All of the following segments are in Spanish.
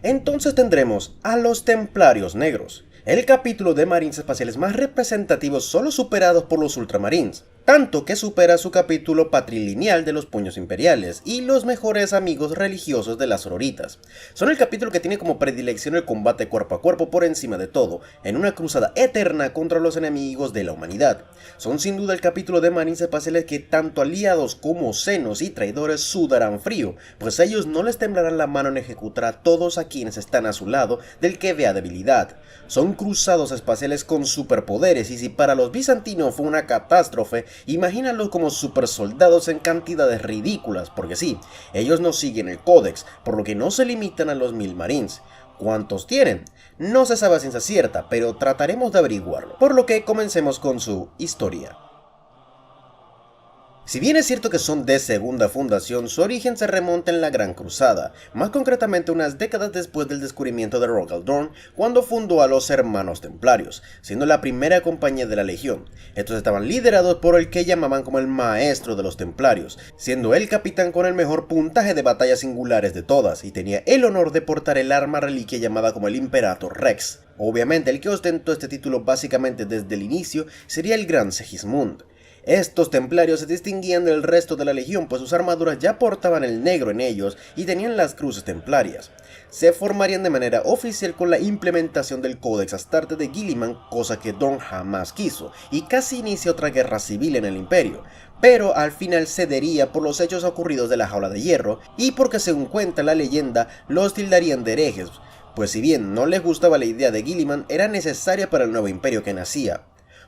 Entonces tendremos a los Templarios Negros, el capítulo de Marines espaciales más representativos solo superados por los Ultramarines, tanto que supera su capítulo patrilineal de los Puños Imperiales y los mejores amigos religiosos de las Sororitas. Son el capítulo que tiene como predilección el combate cuerpo a cuerpo por encima de todo, en una cruzada eterna contra los enemigos de la humanidad. Son sin duda el capítulo de Marines espaciales que tanto aliados como senos y traidores sudarán frío, pues a ellos no les temblará la mano en ejecutar a todos a quienes están a su lado del que vea debilidad. Son cruzados espaciales con superpoderes, y si para los bizantinos fue una catástrofe, imagínenlos como supersoldados en cantidades ridículas, porque sí, ellos no siguen el códex, por lo que no se limitan a los 1000 marines. ¿Cuántos tienen? No se sabe a ciencia cierta, pero trataremos de averiguarlo, por lo que comencemos con su historia. Si bien es cierto que son de segunda fundación, su origen se remonta en la Gran Cruzada, más concretamente unas décadas después del descubrimiento de Rogal Dorn, cuando fundó a los Hermanos Templarios, siendo la primera compañía de la Legión. Estos estaban liderados por el que llamaban como el Maestro de los Templarios, siendo el capitán con el mejor puntaje de batallas singulares de todas, y tenía el honor de portar el arma reliquia llamada como el Imperator Rex. Obviamente el que ostentó este título básicamente desde el inicio sería el Gran Segismund. Estos templarios se distinguían del resto de la legión, pues sus armaduras ya portaban el negro en ellos y tenían las cruces templarias. Se formarían de manera oficial con la implementación del Codex Astarte de Guilliman, cosa que Dorn jamás quiso, y casi inicia otra guerra civil en el imperio, pero al final cedería por los hechos ocurridos de la Jaula de Hierro, y porque según cuenta la leyenda, los tildarían de herejes, pues si bien no les gustaba la idea de Guilliman, era necesaria para el nuevo imperio que nacía.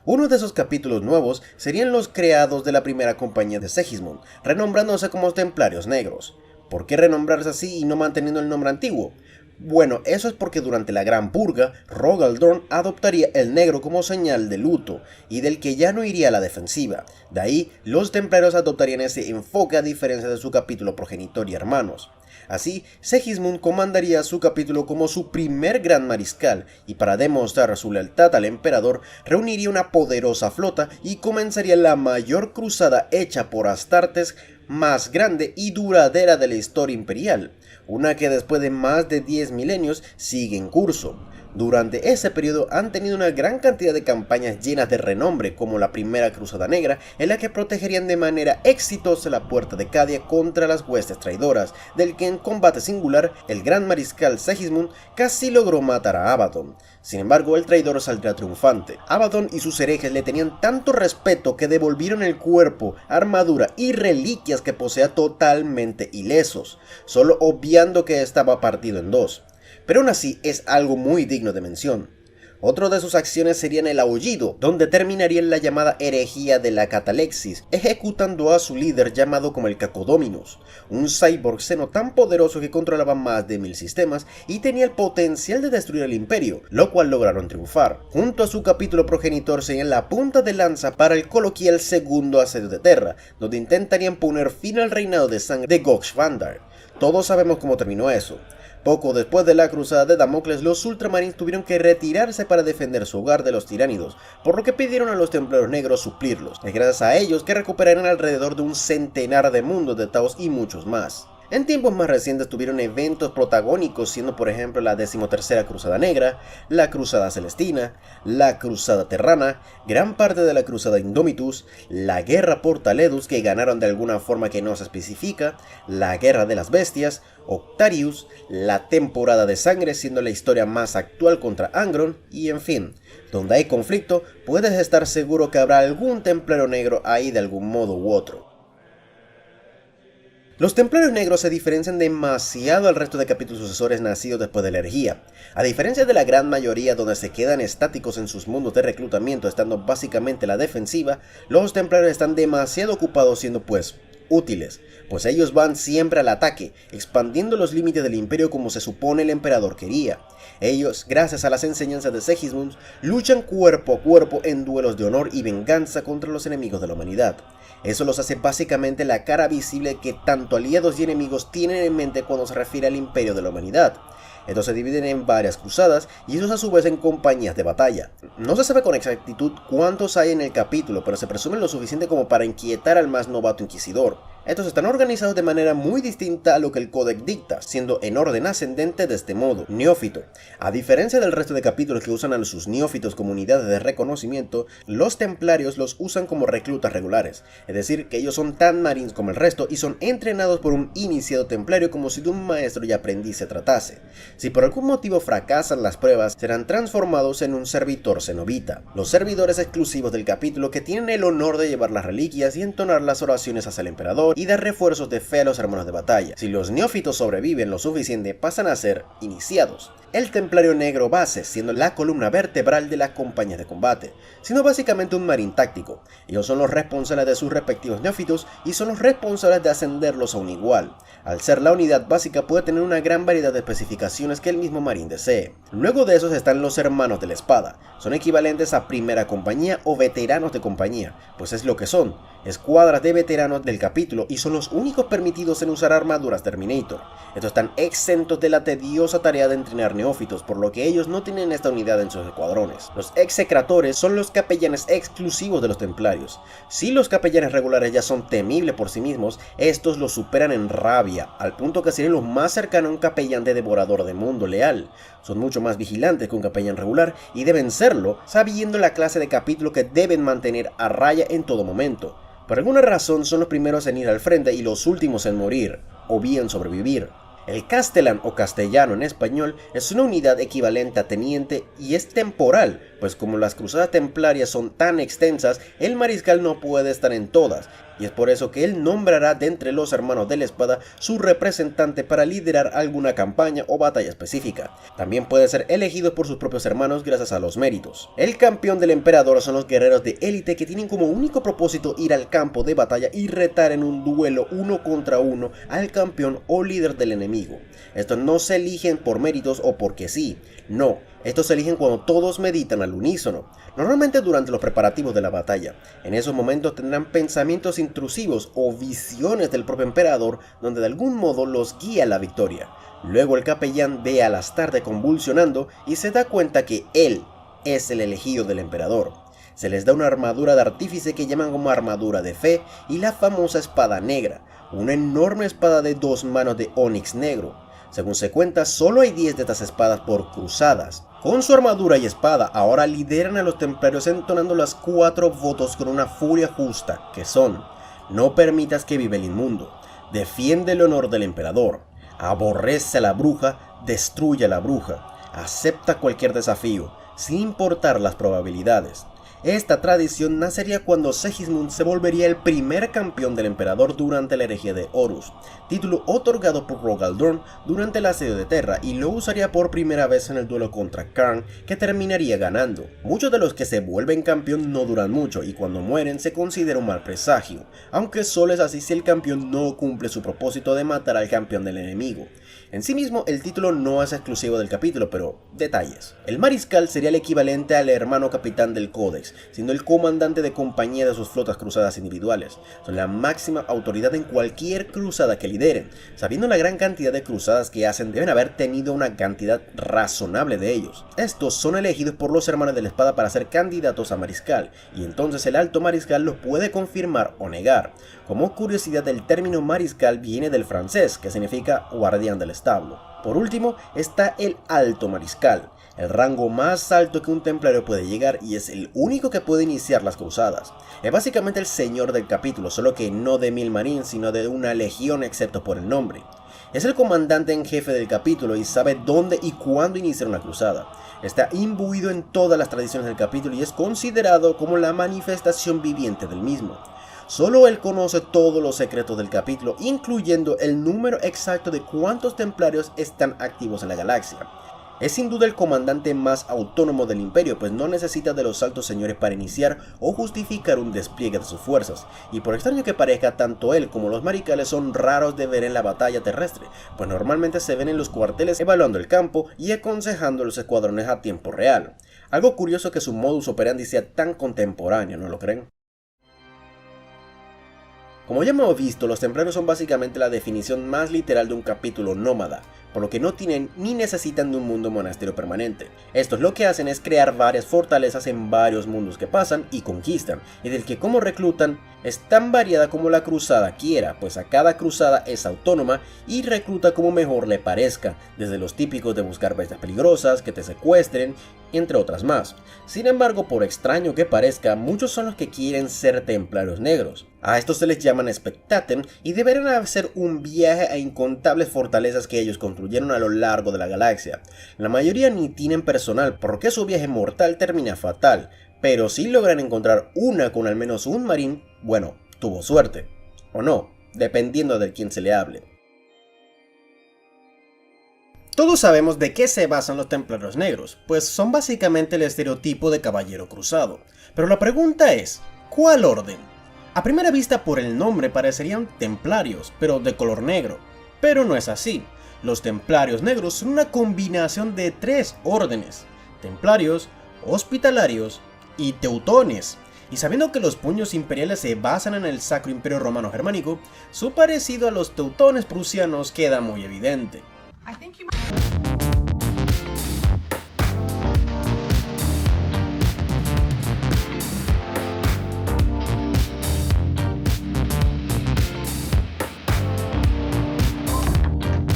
Uno de esos capítulos nuevos serían los creados de la primera compañía de Segismund, renombrándose como Templarios Negros. ¿Por qué renombrarse así y no manteniendo el nombre antiguo? Bueno, eso es porque durante la Gran Purga, Rogal Dorn adoptaría el negro como señal de luto, y del que ya no iría a la defensiva. De ahí, los templarios adoptarían ese enfoque a diferencia de su capítulo progenitor y hermanos. Así, Segismund comandaría su capítulo como su primer gran mariscal, y para demostrar su lealtad al emperador, reuniría una poderosa flota y comenzaría la mayor cruzada hecha por Astartes, más grande y duradera de la historia imperial, una que después de más de 10 milenios sigue en curso. Durante ese periodo han tenido una gran cantidad de campañas llenas de renombre, como la Primera Cruzada Negra, en la que protegerían de manera exitosa la puerta de Cadia contra las huestes traidoras, del que en combate singular el gran mariscal Segismund casi logró matar a Abaddon. Sin embargo, el traidor saldrá triunfante. Abaddon y sus herejes le tenían tanto respeto que devolvieron el cuerpo, armadura y reliquias que posea totalmente ilesos, solo obviando que estaba partido en dos. Pero aún así es algo muy digno de mención. Otro de sus acciones serían el Aullido, donde terminaría en la llamada herejía de la Catalexis, ejecutando a su líder llamado como el Cacodóminus, un cyborg xeno tan poderoso que controlaba más de 1000 sistemas y tenía el potencial de destruir el imperio, lo cual lograron triunfar. Junto a su capítulo progenitor serían la punta de lanza para el coloquial segundo asedio de Terra, donde intentarían poner fin al reinado de sangre de Gokshvandar. Todos sabemos cómo terminó eso. Poco después de la cruzada de Damocles, los Ultramarines tuvieron que retirarse para defender su hogar de los tiránidos, por lo que pidieron a los Templarios Negros suplirlos. Es gracias a ellos que recuperaron alrededor de un centenar de mundos de Taos y muchos más. En tiempos más recientes tuvieron eventos protagónicos, siendo por ejemplo la 13ª Cruzada Negra, la Cruzada Celestina, la Cruzada Terrana, gran parte de la Cruzada Indomitus, la Guerra por Taledus, que ganaron de alguna forma que no se especifica, la Guerra de las Bestias, Octarius, la Temporada de Sangre, siendo la historia más actual contra Angron, y en fin, donde hay conflicto, puedes estar seguro que habrá algún templario negro ahí de algún modo u otro. Los Templarios Negros se diferencian demasiado al resto de capítulos sucesores nacidos después de la herejía. A diferencia de la gran mayoría donde se quedan estáticos en sus mundos de reclutamiento estando básicamente a la defensiva, los Templarios están demasiado ocupados siendo pues útiles, pues ellos van siempre al ataque, expandiendo los límites del imperio como se supone el emperador quería. Ellos, gracias a las enseñanzas de Segismund, luchan cuerpo a cuerpo en duelos de honor y venganza contra los enemigos de la humanidad. Eso los hace básicamente la cara visible que tanto aliados y enemigos tienen en mente cuando se refiere al imperio de la humanidad. Estos se dividen en varias cruzadas y esos a su vez en compañías de batalla. No se sabe con exactitud cuántos hay en el capítulo, pero se presume lo suficiente como para inquietar al más novato inquisidor. Estos están organizados de manera muy distinta a lo que el Codex dicta, siendo en orden ascendente de este modo: neófito. A diferencia del resto de capítulos que usan a sus neófitos como unidades de reconocimiento, los templarios los usan como reclutas regulares, es decir, que ellos son tan marines como el resto y son entrenados por un iniciado templario como si de un maestro y aprendiz se tratase. Si por algún motivo fracasan las pruebas, serán transformados en un servitor cenobita, los servidores exclusivos del capítulo que tienen el honor de llevar las reliquias y entonar las oraciones hacia el emperador y dar refuerzos de fe a los hermanos de batalla. Si los neófitos sobreviven lo suficiente, pasan a ser iniciados. El templario negro base, siendo la columna vertebral de las compañías de combate, siendo básicamente un marín táctico. Ellos son los responsables de sus respectivos neófitos y son los responsables de ascenderlos a un igual. Al ser la unidad básica puede tener una gran variedad de especificaciones que el mismo marín desee. Luego de esos están los hermanos de la espada. Son equivalentes a primera compañía o veteranos de compañía, pues es lo que son, escuadras de veteranos del capítulo, y son los únicos permitidos en usar armaduras Terminator. Estos están exentos de la tediosa tarea de entrenar neófitos, por lo que ellos no tienen esta unidad en sus escuadrones. Los execratores son los capellanes exclusivos de los templarios. Si los capellanes regulares ya son temibles por sí mismos, estos los superan en rabia, al punto que serían los más cercanos a un capellán de devorador de mundo leal. Son mucho más vigilantes que un capellán regular y deben serlo, sabiendo la clase de capítulo que deben mantener a raya en todo momento. Por alguna razón son los primeros en ir al frente y los últimos en morir, o bien sobrevivir. El castellán o castellano en español es una unidad equivalente a teniente y es temporal, pues como las cruzadas templarias son tan extensas, el mariscal no puede estar en todas, y es por eso que él nombrará de entre los hermanos de la espada su representante para liderar alguna campaña o batalla específica. También puede ser elegido por sus propios hermanos gracias a los méritos. El campeón del emperador son los guerreros de élite que tienen como único propósito ir al campo de batalla y retar en un duelo 1 contra 1 al campeón o líder del enemigo. Estos no se eligen por méritos o porque sí, no. Estos se eligen cuando todos meditan al unísono, normalmente durante los preparativos de la batalla. En esos momentos tendrán pensamientos intrusivos o visiones del propio emperador donde de algún modo los guía a la victoria. Luego el capellán ve al Astarte convulsionando y se da cuenta que él es el elegido del emperador. Se les da una armadura de artífice que llaman como armadura de fe y la famosa espada negra, una enorme espada de 2 manos de ónix negro. Según se cuenta, solo hay 10 de estas espadas por cruzadas. Con su armadura y espada, ahora lideran a los templarios entonando las 4 votos con una furia justa, que son: no permitas que viva el inmundo, defiende el honor del emperador, aborrece a la bruja, destruye a la bruja, acepta cualquier desafío, sin importar las probabilidades. Esta tradición nacería cuando Segismund se volvería el primer campeón del emperador durante la herejía de Horus, título otorgado por Rogal Dorn durante el asedio de Terra, y lo usaría por primera vez en el duelo contra Karn, que terminaría ganando. Muchos de los que se vuelven campeón no duran mucho y cuando mueren se considera un mal presagio, aunque solo es así si el campeón no cumple su propósito de matar al campeón del enemigo. En sí mismo el título no es exclusivo del capítulo, pero detalles. El mariscal sería el equivalente al hermano capitán del Codex, siendo el comandante de compañía de sus flotas cruzadas individuales. Son la máxima autoridad en cualquier cruzada que lideren. Sabiendo la gran cantidad de cruzadas que hacen, deben haber tenido una cantidad razonable de ellos. Estos son elegidos por los hermanos de la espada para ser candidatos a mariscal, y entonces el alto mariscal los puede confirmar o negar. Como curiosidad, el término mariscal viene del francés, que significa guardián del establo. Por último está el alto mariscal, el rango más alto que un templario puede llegar y es el único que puede iniciar las cruzadas. Es básicamente el señor del capítulo, solo que no de 1000 marines, sino de una legión excepto por el nombre. Es el comandante en jefe del capítulo y sabe dónde y cuándo iniciar una cruzada. Está imbuido en todas las tradiciones del capítulo y es considerado como la manifestación viviente del mismo. Solo él conoce todos los secretos del capítulo, incluyendo el número exacto de cuántos templarios están activos en la galaxia. Es sin duda el comandante más autónomo del imperio, pues no necesita de los altos señores para iniciar o justificar un despliegue de sus fuerzas, y por extraño que parezca, tanto él como los mariscales son raros de ver en la batalla terrestre, pues normalmente se ven en los cuarteles evaluando el campo y aconsejando a los escuadrones a tiempo real. Algo curioso que su modus operandi sea tan contemporáneo, ¿no lo creen? Como ya hemos visto, los templarios son básicamente la definición más literal de un capítulo nómada, por lo que no tienen ni necesitan de un mundo monasterio permanente. Estos lo que hacen es crear varias fortalezas en varios mundos que pasan y conquistan, y del que como reclutan es tan variada como la cruzada quiera, pues a cada cruzada es autónoma y recluta como mejor le parezca, desde los típicos de buscar bestias peligrosas, que te secuestren, entre otras más. Sin embargo, por extraño que parezca, muchos son los que quieren ser templarios negros. A estos se les llaman Spectatem y deberán hacer un viaje a incontables fortalezas que ellos construyeron a lo largo de la galaxia. La mayoría ni tienen personal, por lo que su viaje mortal termina fatal, pero si logran encontrar una con al menos un marín, bueno, tuvo suerte. O no, dependiendo de quién se le hable. Todos sabemos de qué se basan los templarios negros, pues son básicamente el estereotipo de caballero cruzado. Pero la pregunta es, ¿cuál orden? A primera vista por el nombre parecerían templarios, pero de color negro. Pero no es así. Los templarios negros son una combinación de 3 órdenes: templarios, hospitalarios y teutones. Y sabiendo que los puños imperiales se basan en el Sacro Imperio Romano Germánico, su parecido a los teutones prusianos queda muy evidente.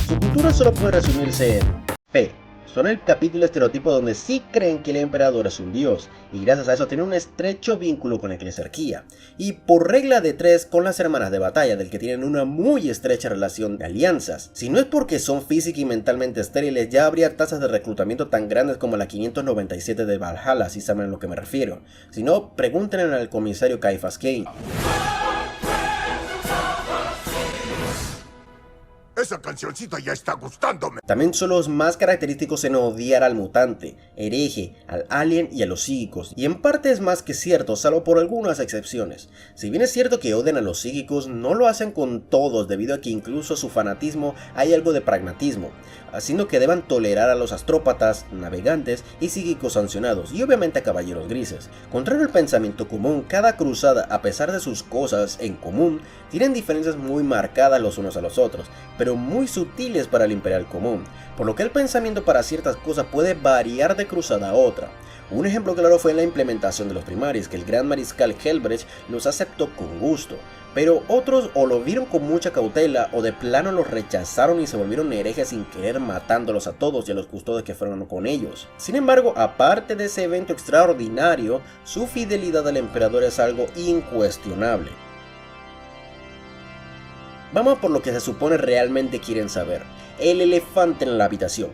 Su cultura solo puede resumirse en P. Son el capítulo estereotipo donde sí creen que el emperador es un dios, y gracias a eso tienen un estrecho vínculo con la eclesiarquía, y por regla de 3 con las hermanas de batalla, del que tienen una muy estrecha relación de alianzas. Si no es porque son física y mentalmente estériles, ya habría tasas de reclutamiento tan grandes como la 597 de Valhalla, si saben a lo que me refiero. Si no, pregúntenle al comisario Caiaphas Cain. Esa cancioncita ya está gustándome. También son los más característicos en odiar al mutante, hereje, al alien y a los psíquicos, y en parte es más que cierto, salvo por algunas excepciones. Si bien es cierto que odian a los psíquicos, no lo hacen con todos, debido a que incluso su fanatismo hay algo de pragmatismo, haciendo que deban tolerar a los astrópatas, navegantes y psíquicos sancionados, y obviamente a caballeros grises. Contrario al pensamiento común, cada cruzada, a pesar de sus cosas en común, tienen diferencias muy marcadas los unos a los otros, pero muy sutiles para el imperial común, por lo que el pensamiento para ciertas cosas puede variar de cruzada a otra. Un ejemplo claro fue en la implementación de los primaris, que el gran mariscal Helbrecht los aceptó con gusto, pero otros o lo vieron con mucha cautela o de plano los rechazaron y se volvieron herejes sin querer, matándolos a todos y a los custodios que fueron con ellos. Sin embargo, aparte de ese evento extraordinario, su fidelidad al emperador es algo incuestionable. Vamos por lo que se supone realmente quieren saber: el elefante en la habitación.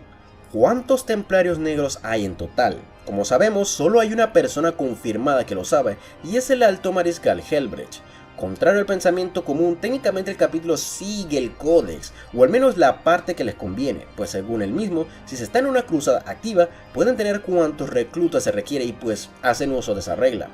¿Cuántos templarios negros hay en total? Como sabemos, solo hay una persona confirmada que lo sabe, y es el alto mariscal Helbrecht. Contrario al pensamiento común, técnicamente el capítulo sigue el códex, o al menos la parte que les conviene, pues según él mismo, si se está en una cruzada activa, pueden tener cuantos reclutas se requiere y pues hacen uso de esa regla.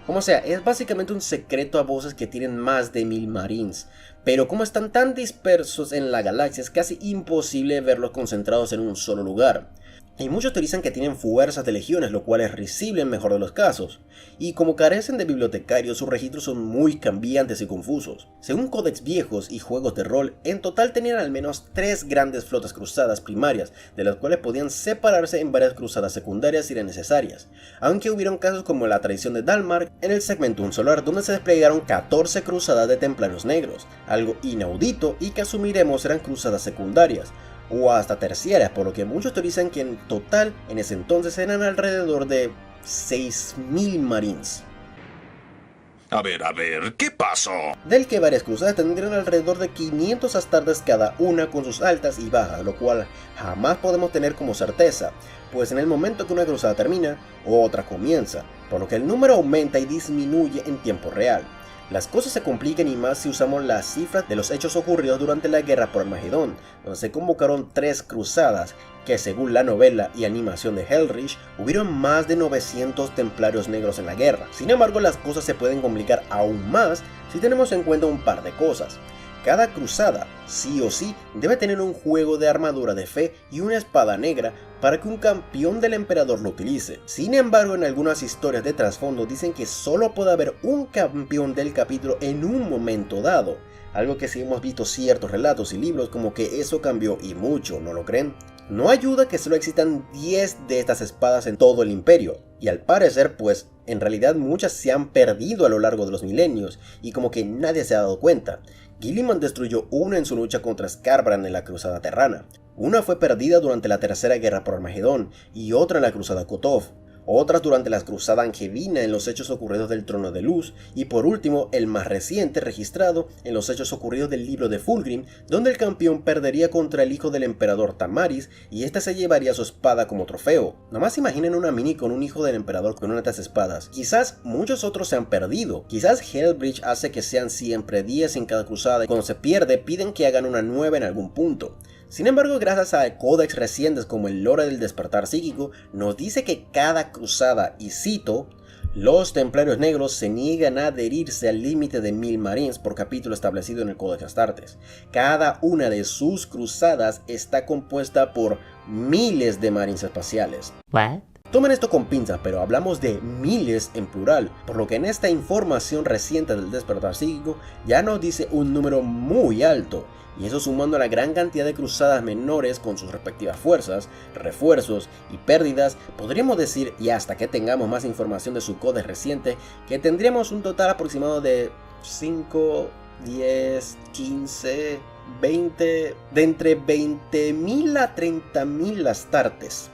Como sea, es básicamente un secreto a voces que tienen más de 1000 marines, pero como están tan dispersos en la galaxia es casi imposible verlos concentrados en un solo lugar. Y muchos teorizan que tienen fuerzas de legiones, lo cual es risible en mejor de los casos. Y como carecen de bibliotecarios, sus registros son muy cambiantes y confusos. Según códex viejos y juegos de rol, en total tenían al menos 3 grandes flotas cruzadas primarias, de las cuales podían separarse en varias cruzadas secundarias si eran necesarias. Aunque hubieron casos como la traición de Dalmar en el Segmentum Solar, donde se desplegaron 14 cruzadas de templarios negros, algo inaudito y que asumiremos eran cruzadas secundarias o hasta terciarias, por lo que muchos teorizan que en total en ese entonces eran alrededor de 6000 marines. A ver, ¿qué pasó? Del que varias cruzadas tendrían alrededor de 500 astartes cada una con sus altas y bajas, lo cual jamás podemos tener como certeza, pues en el momento que una cruzada termina, otra comienza, por lo que el número aumenta y disminuye en tiempo real. Las cosas se complican y más si usamos las cifras de los hechos ocurridos durante la guerra por Armagedón, donde se convocaron 3 cruzadas, que según la novela y animación de Helrich, hubieron más de 900 templarios negros en la guerra. Sin embargo, las cosas se pueden complicar aún más si tenemos en cuenta un par de cosas. cada cruzada, sí o sí, debe tener un juego de armadura de fe y una espada negra para que un campeón del emperador lo utilice. Sin embargo, en algunas historias de trasfondo dicen que solo puede haber un campeón del capítulo en un momento dado. Algo que sí hemos visto ciertos relatos y libros como que eso cambió y mucho, ¿no lo creen? No ayuda que solo existan 10 de estas espadas en todo el imperio, y al parecer pues en realidad muchas se han perdido a lo largo de los milenios y como que nadie se ha dado cuenta. Guilliman destruyó una en su lucha contra Skarbrand en la Cruzada Terrana, una fue perdida durante la Tercera Guerra por Armagedón y otra en la Cruzada Kotov. Otras durante la Cruzada Angevina en los hechos ocurridos del Trono de Luz, y por último el más reciente registrado en los hechos ocurridos del libro de Fulgrim, donde el campeón perdería contra el hijo del emperador Tamaris y este se llevaría su espada como trofeo. Nomás imaginen una mini con un hijo del emperador con una de estas espadas. Quizás muchos otros se han perdido, quizás Hellbridge hace que sean siempre 10 en cada cruzada y cuando se pierde piden que hagan una nueva en algún punto. Sin embargo, gracias a códex recientes como el Lore del Despertar Psíquico, nos dice que cada cruzada, y cito, los templarios negros se niegan a adherirse al límite de 1000 marines por capítulo establecido en el Códex Astartes. Cada una de sus cruzadas está compuesta por miles de marines espaciales. What? Tomen esto con pinzas, pero hablamos de miles en plural, por lo que en esta información reciente del Despertar Psíquico ya nos dice un número muy alto. Y eso sumando a la gran cantidad de cruzadas menores con sus respectivas fuerzas, refuerzos y pérdidas, podríamos decir, y hasta que tengamos más información de su códex reciente, que tendríamos un total aproximado de 5, 10, 15, 20, de entre 20.000 a 30.000 astartes.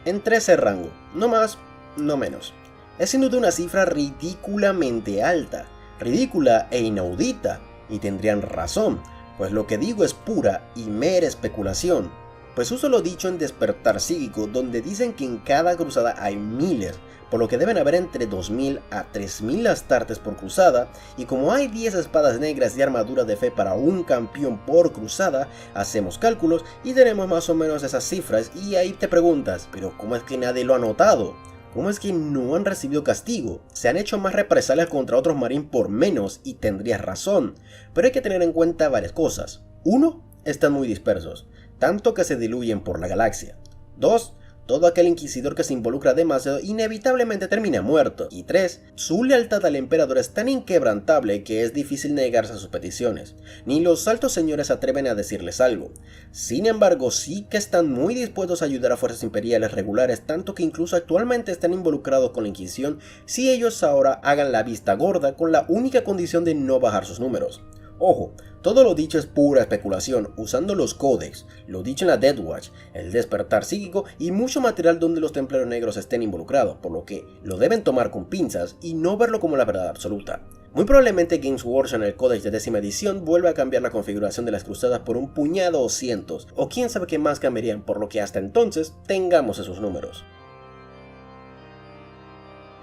Entre ese rango, no más, no menos. Es sin duda una cifra ridículamente alta, ridícula e inaudita, y tendrían razón, pues lo que digo es pura y mera especulación. Pues uso lo dicho en Despertar Psíquico, donde dicen que en cada cruzada hay miles, por lo que deben haber entre 2000 a 3000 astartes por cruzada, y como hay 10 espadas negras y armadura de fe para un campeón por cruzada, hacemos cálculos y tenemos más o menos esas cifras, y ahí te preguntas, ¿pero cómo es que nadie lo ha notado? ¿Cómo es que no han recibido castigo? Se han hecho más represalias contra otros marines por menos y tendrías razón, pero hay que tener en cuenta varias cosas. 1. Están muy dispersos, tanto que se diluyen por la galaxia. 2. Todo aquel inquisidor que se involucra demasiado inevitablemente termina muerto. Y 3. Su lealtad al emperador es tan inquebrantable que es difícil negarse a sus peticiones. Ni los altos señores se atreven a decirles algo. Sin embargo, sí que están muy dispuestos a ayudar a fuerzas imperiales regulares, tanto que incluso actualmente están involucrados con la Inquisición si ellos ahora hagan la vista gorda con la única condición de no bajar sus números. Ojo, todo lo dicho es pura especulación, usando los códex, lo dicho en la Death Watch, el Despertar Psíquico y mucho material donde los templarios negros estén involucrados, por lo que lo deben tomar con pinzas y no verlo como la verdad absoluta. Muy probablemente Games Workshop en el códex de 10ª edición vuelva a cambiar la configuración de las cruzadas por un puñado o cientos, o quién sabe qué más cambiarían, por lo que hasta entonces tengamos esos números.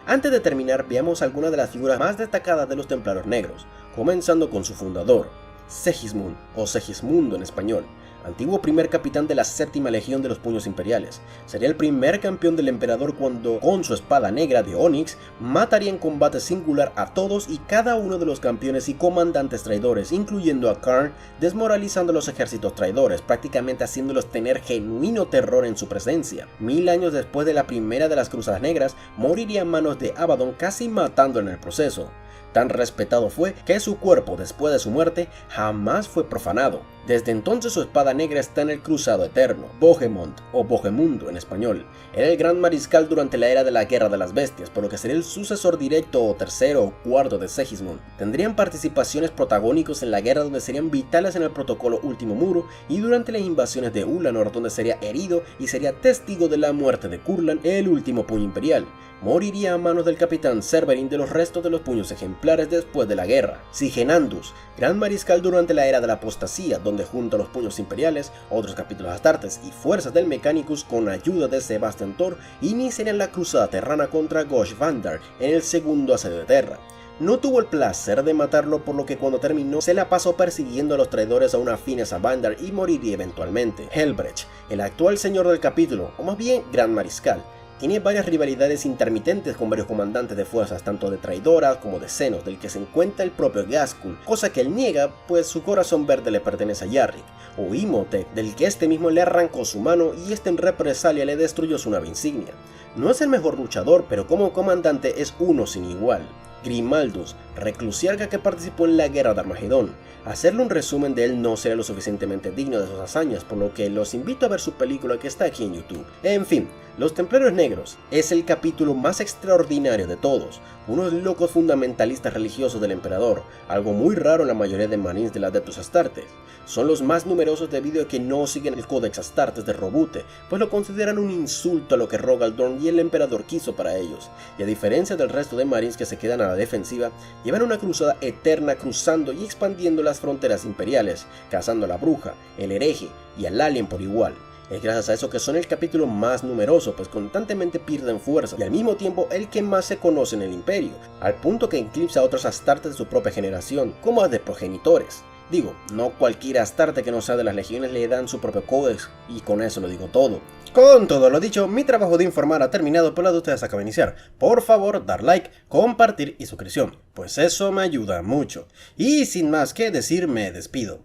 Antes de terminar, veamos algunas de las figuras más destacadas de los templarios negros, comenzando con su fundador, Segismund, o Segismundo en español, antiguo primer capitán de la 7ª Legión de los Puños Imperiales. Sería el primer campeón del emperador cuando, con su espada negra de Onix, mataría en combate singular a todos y cada uno de los campeones y comandantes traidores, incluyendo a Karn, desmoralizando a los ejércitos traidores, prácticamente haciéndolos tener genuino terror en su presencia. 1000 años después de la primera de las Cruzadas Negras, moriría a manos de Abaddon, casi matándolo en el proceso. Tan respetado fue que su cuerpo, después de su muerte, jamás fue profanado. Desde entonces su espada negra está en el Cruzado Eterno, Bohemond o Bohemundo en español. Era el gran mariscal durante la era de la Guerra de las Bestias, por lo que sería el sucesor directo o tercero o cuarto de Segismund. Tendrían participaciones protagónicos en la guerra donde serían vitales en el protocolo Último Muro y durante las invasiones de Ulanor donde sería herido y sería testigo de la muerte de Kurlan, el último puño imperial. Moriría a manos del capitán Cerberin de los restos de los puños ejemplares después de la guerra. Sigenandus, gran mariscal durante la era de la apostasía, donde junto a los puños imperiales, otros capítulos astartes y fuerzas del Mechanicus con ayuda de Sebastian Thor, iniciarían la cruzada terrana contra Gosh Vandar en el segundo asedio de Terra. No tuvo el placer de matarlo, por lo que cuando terminó se la pasó persiguiendo a los traidores aún afines a Vandar y moriría eventualmente. Helbrecht, el actual señor del capítulo, o más bien gran mariscal, Tiene varias rivalidades intermitentes con varios comandantes de fuerzas, tanto de traidoras como de Xenos, del que se encuentra el propio Ghazghkull, cosa que él niega, pues su corazón verde le pertenece a Yarrick, o Imhotep, del que este mismo le arrancó su mano y este en represalia le destruyó su nave insignia. No es el mejor luchador, pero como comandante es uno sin igual. Grimaldus, reclusiarca que participó en la guerra de Armagedón. Hacerle un resumen de él no sería lo suficientemente digno de sus hazañas, por lo que los invito a ver su película que está aquí en YouTube. En fin, Los Templarios Negros es el capítulo más extraordinario de todos, unos locos fundamentalistas religiosos del emperador, algo muy raro en la mayoría de marines del Adeptus Astartes. Son los más numerosos debido a que no siguen el Codex Astartes de Robute, pues lo consideran un insulto a lo que Rogal Dorn y el emperador quiso para ellos, y a diferencia del resto de marines que se quedan a la defensiva, llevan una cruzada eterna cruzando y expandiendo las fronteras imperiales, cazando a la bruja, el hereje y al alien por igual. Es gracias a eso que son el capítulo más numeroso, pues constantemente pierden fuerza y al mismo tiempo el que más se conoce en el imperio, al punto que eclipsa a otros Astartes de su propia generación, como a de progenitores. Digo, no cualquier Astarte que no sea de las legiones le dan su propio códex, y con eso lo digo todo. Con todo lo dicho, mi trabajo de informar ha terminado, por la de ustedes acaba de iniciar. Por favor, dar like, compartir y suscripción, pues eso me ayuda mucho. Y sin más que decir, me despido.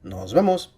Nos vemos.